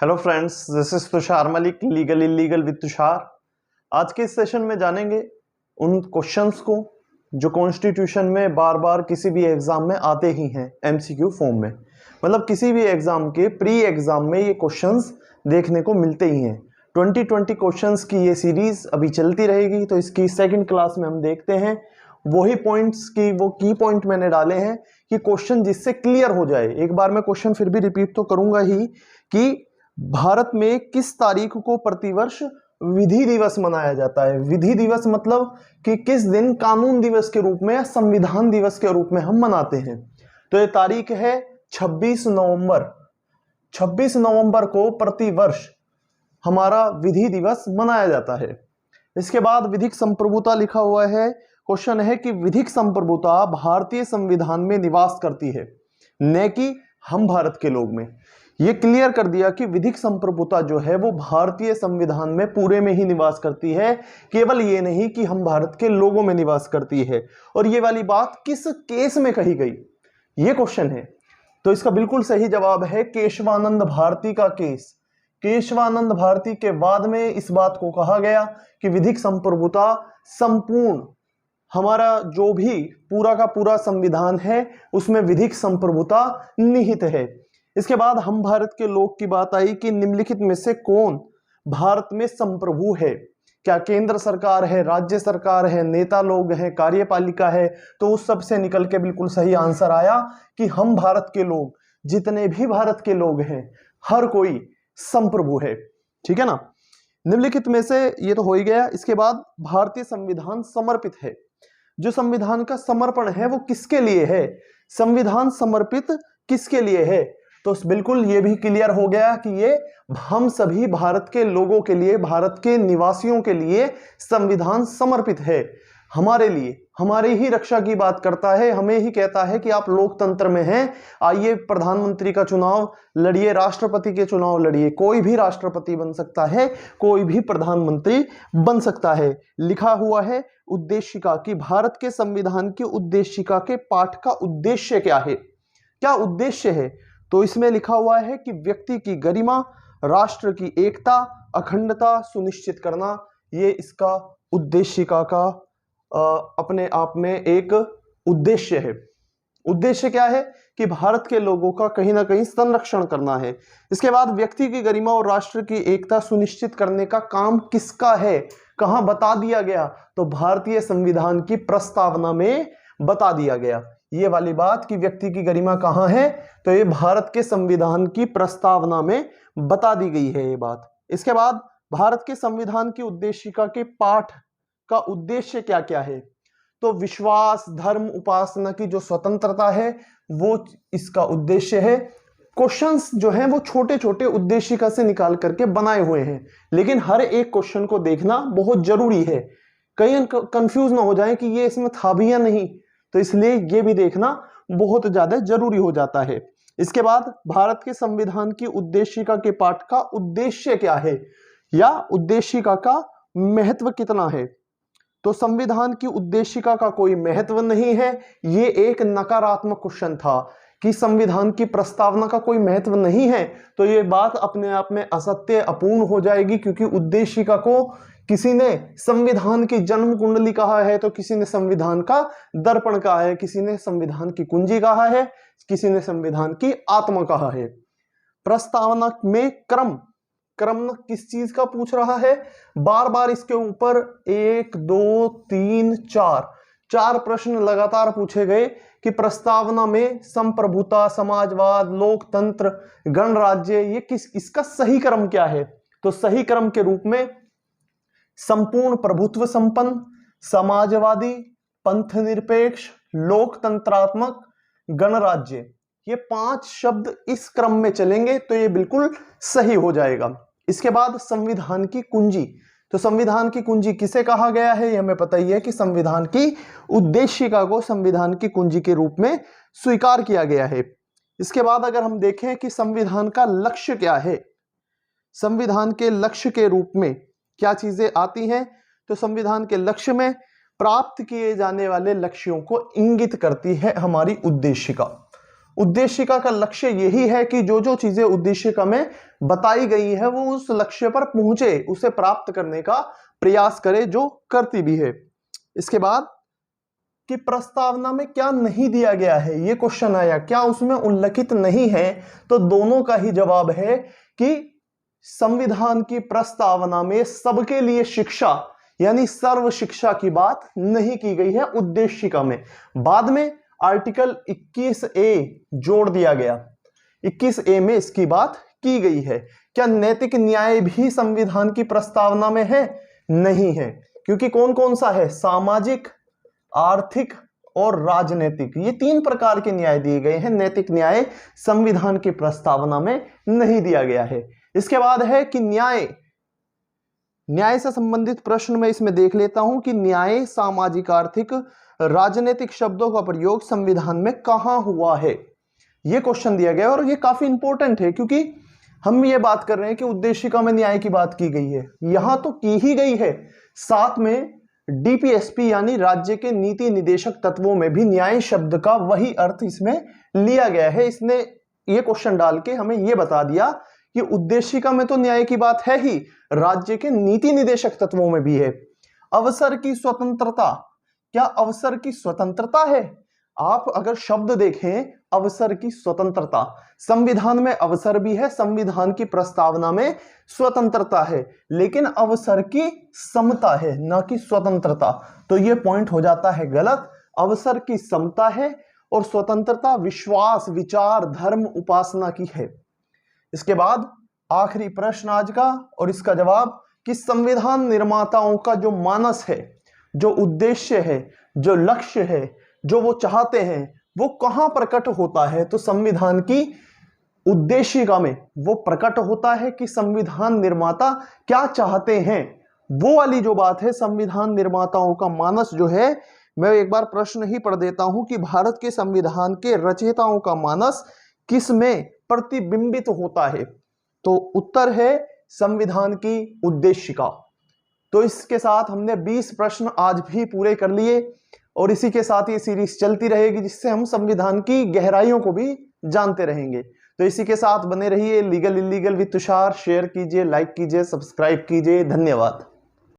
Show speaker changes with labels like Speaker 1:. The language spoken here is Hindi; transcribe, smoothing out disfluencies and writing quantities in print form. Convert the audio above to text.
Speaker 1: Hello friends, this is Tushar Malik, legal illegal with Tushar. आज के इस सेशन में जानेंगे उन क्वेश्चंस को जो कॉन्स्टिट्यूशन में बार बार किसी भी एग्जाम में आते ही हैं एमसीक्यू फॉर्म में। मतलब किसी भी एग्जाम के प्री एग्जाम में ये क्वेश्चंस देखने को मिलते ही हैं। 2020 क्वेश्चंस की ये सीरीज अभी चलती रहेगी, तो इसकी सेकंड क्लास में हम देखते हैं वही पॉइंट्स की वो की पॉइंट मैंने डाले हैं कि क्वेश्चन जिससे क्लियर हो जाए। एक बार मैं क्वेश्चन फिर भी रिपीट तो करूंगा ही कि भारत में किस तारीख को प्रतिवर्ष विधि दिवस मनाया जाता है। विधि दिवस मतलब कि किस दिन कानून दिवस के रूप में या संविधान दिवस के रूप में हम मनाते हैं। तो ये तारीख है 26 नवंबर। 26 नवंबर को प्रतिवर्ष हमारा विधि दिवस मनाया जाता है। इसके बाद विधिक संप्रभुता लिखा हुआ है। क्वेश्चन है कि विधिक संप्रभुता भारतीय संविधान में निवास करती है, न कि हम भारत के लोग में। ये क्लियर कर दिया कि विधिक संप्रभुता जो है वो भारतीय संविधान में पूरे में ही निवास करती है, केवल ये नहीं कि हम भारत के लोगों में निवास करती है। और ये वाली बात किस केस में कही गई, ये क्वेश्चन है। तो इसका बिल्कुल सही जवाब है केशवानंद भारती का केस। केशवानंद भारती के बाद में इस बात को कहा गया कि विधिक संप्रभुता संपूर्ण हमारा जो भी पूरा का पूरा संविधान है उसमें विधिक संप्रभुता निहित है। इसके बाद हम भारत के लोग की बात आई कि निम्नलिखित में से कौन भारत में संप्रभु है। क्या केंद्र सरकार है, राज्य सरकार है, नेता लोग हैं, कार्यपालिका है? तो उस सब से निकल के बिल्कुल सही आंसर आया कि हम भारत के लोग, जितने भी भारत के लोग हैं, हर कोई संप्रभु है। ठीक है ना। निम्नलिखित में से ये तो हो ही गया। इसके बाद भारतीय संविधान समर्पित है। जो संविधान का समर्पण है वो किसके लिए है, संविधान समर्पित किसके लिए है? तो बिल्कुल ये भी क्लियर हो गया कि ये हम सभी भारत के लोगों के लिए, भारत के निवासियों के लिए संविधान समर्पित है। हमारे लिए, हमारी ही रक्षा की बात करता है, हमें ही कहता है कि आप लोकतंत्र में हैं, आइए प्रधानमंत्री का चुनाव लड़िए, राष्ट्रपति के चुनाव लड़िए। कोई भी राष्ट्रपति बन सकता है, कोई भी प्रधानमंत्री बन सकता है। लिखा हुआ है उद्देशिका की, भारत के संविधान की उद्देशिका के पाठ का उद्देश्य क्या है, क्या उद्देश्य है? तो इसमें लिखा हुआ है कि व्यक्ति की गरिमा, राष्ट्र की एकता, अखंडता सुनिश्चित करना, ये इसका उद्देशिका का अपने आप में एक उद्देश्य है। उद्देश्य क्या है कि भारत के लोगों का कहीं ना कहीं संरक्षण करना है। इसके बाद व्यक्ति की गरिमा और राष्ट्र की एकता सुनिश्चित करने का काम किसका है, कहां बता दिया गया? तो भारतीय संविधान की प्रस्तावना में बता दिया गया ये वाली बात कि व्यक्ति की गरिमा कहां है, तो ये भारत के संविधान की प्रस्तावना में बता दी गई है ये बात। इसके बाद भारत के संविधान की उद्देशिका के पाठ का उद्देश्य क्या क्या है? तो विश्वास, धर्म, उपासना की जो स्वतंत्रता है वो इसका उद्देश्य है। क्वेश्चंस जो हैं वो छोटे छोटे उद्देशिका से निकाल करके बनाए हुए हैं, लेकिन हर एक क्वेश्चन को देखना बहुत जरूरी है। कहीं कंफ्यूज ना हो जाए कि ये इसमें था भी या नहीं, तो इसलिए ये भी देखना बहुत ज्यादा जरूरी हो जाता है। इसके बाद भारत के संविधान की उद्देशिका के पाठ का उद्देश्य क्या है या उद्देशिका का महत्व कितना है? तो संविधान की उद्देशिका का कोई महत्व नहीं है। ये एक नकारात्मक क्वेश्चन था कि संविधान की प्रस्तावना का कोई महत्व नहीं है, तो ये बात अपने आप में असत्य, अपूर्ण हो जाएगी, क्योंकि उद्देशिका को किसी ने संविधान की जन्म कुंडली कहा है, तो किसी ने संविधान का दर्पण कहा है, किसी ने संविधान की कुंजी कहा है, किसी ने संविधान की आत्मा कहा है। प्रस्तावना में क्रम किस चीज का पूछ रहा है? बार बार इसके ऊपर 1 2 3 4 प्रश्न लगातार पूछे गए कि प्रस्तावना में संप्रभुता, समाजवाद, लोकतंत्र, गणराज्य, ये इसका सही क्रम क्या है? तो सही क्रम के रूप में संपूर्ण प्रभुत्व संपन्न, समाजवादी, पंथ निरपेक्ष, लोकतंत्रात्मक, गणराज्य, ये 5 शब्द इस क्रम में चलेंगे तो ये बिल्कुल सही हो जाएगा। इसके बाद संविधान की कुंजी, तो संविधान की कुंजी किसे कहा गया है? ये हमें पता ही है कि संविधान की उद्देशिका को संविधान की कुंजी के रूप में स्वीकार किया गया है। इसके बाद अगर हम देखें कि संविधान का लक्ष्य क्या है, संविधान के लक्ष्य के रूप में क्या चीजें आती हैं? तो संविधान के लक्ष्य में प्राप्त किए जाने वाले लक्ष्यों को इंगित करती है हमारी उद्देशिका। उद्देशिका का लक्ष्य यही है कि जो जो चीजें उद्देशिका में बताई गई है वो उस लक्ष्य पर पहुंचे, उसे प्राप्त करने का प्रयास करे, जो करती भी है। इसके बाद कि प्रस्तावना में क्या नहीं दिया गया है, ये क्वेश्चन आया, क्या उसमें उल्लिखित नहीं है? तो दोनों का ही जवाब है कि संविधान की प्रस्तावना में सबके लिए शिक्षा यानी सर्व शिक्षा की बात नहीं की गई है उद्देशिका में। बाद में आर्टिकल 21A जोड़ दिया गया, 21A में इसकी बात की गई है। क्या नैतिक न्याय भी संविधान की प्रस्तावना में है? नहीं है, क्योंकि कौन कौन सा है? सामाजिक, आर्थिक और राजनीतिक, ये 3 प्रकार के न्याय दिए गए हैं। नैतिक न्याय संविधान की प्रस्तावना में नहीं दिया गया है। इसके बाद है कि न्याय से संबंधित प्रश्न में इसमें देख लेता हूं कि न्याय, सामाजिक, आर्थिक, राजनीतिक शब्दों का प्रयोग संविधान में कहां हुआ है, यह क्वेश्चन दिया गया। और यह काफी इंपॉर्टेंट है क्योंकि हम ये बात कर रहे हैं कि उद्देशिका में न्याय की बात की गई है, यहां तो की ही गई है, साथ में डीपीएसपी यानी राज्य के नीति निदेशक तत्वों में भी न्याय शब्द का वही अर्थ इसमें लिया गया है। इसने ये क्वेश्चन डाल के हमें यह बता दिया कि उद्देशिका में तो न्याय की बात है ही, राज्य के नीति निदेशक तत्वों में भी है। अवसर की स्वतंत्रता, क्या अवसर की स्वतंत्रता है? आप अगर शब्द देखें, अवसर की स्वतंत्रता, संविधान में अवसर भी है, संविधान की प्रस्तावना में स्वतंत्रता है, लेकिन अवसर की समता है, ना कि स्वतंत्रता। तो यह पॉइंट हो जाता है गलत। अवसर की समता है और स्वतंत्रता विश्वास, विचार, धर्म, उपासना की है। इसके बाद आखिरी प्रश्न आज का और इसका जवाब कि संविधान निर्माताओं का जो मानस है, जो उद्देश्य है, जो लक्ष्य है, जो वो चाहते हैं, वो कहां प्रकट होता है? तो संविधान की उद्देशिका में वो प्रकट होता है कि संविधान निर्माता क्या चाहते हैं। वो वाली जो बात है, संविधान निर्माताओं का मानस जो है, मैं एक बार प्रश्न ही पढ़ देता हूं कि भारत के संविधान के रचयिताओं का मानस किस में प्रतिबिंबित होता है? तो उत्तर है संविधान की उद्देशिका। तो इसके साथ हमने 20 प्रश्न आज भी पूरे कर लिए और इसी के साथ ये सीरीज चलती रहेगी, जिससे हम संविधान की गहराइयों को भी जानते रहेंगे। तो इसी के साथ बने रहिए legal illegal with Tushar. Share कीजिए, लाइक कीजिए, सब्सक्राइब कीजिए। धन्यवाद।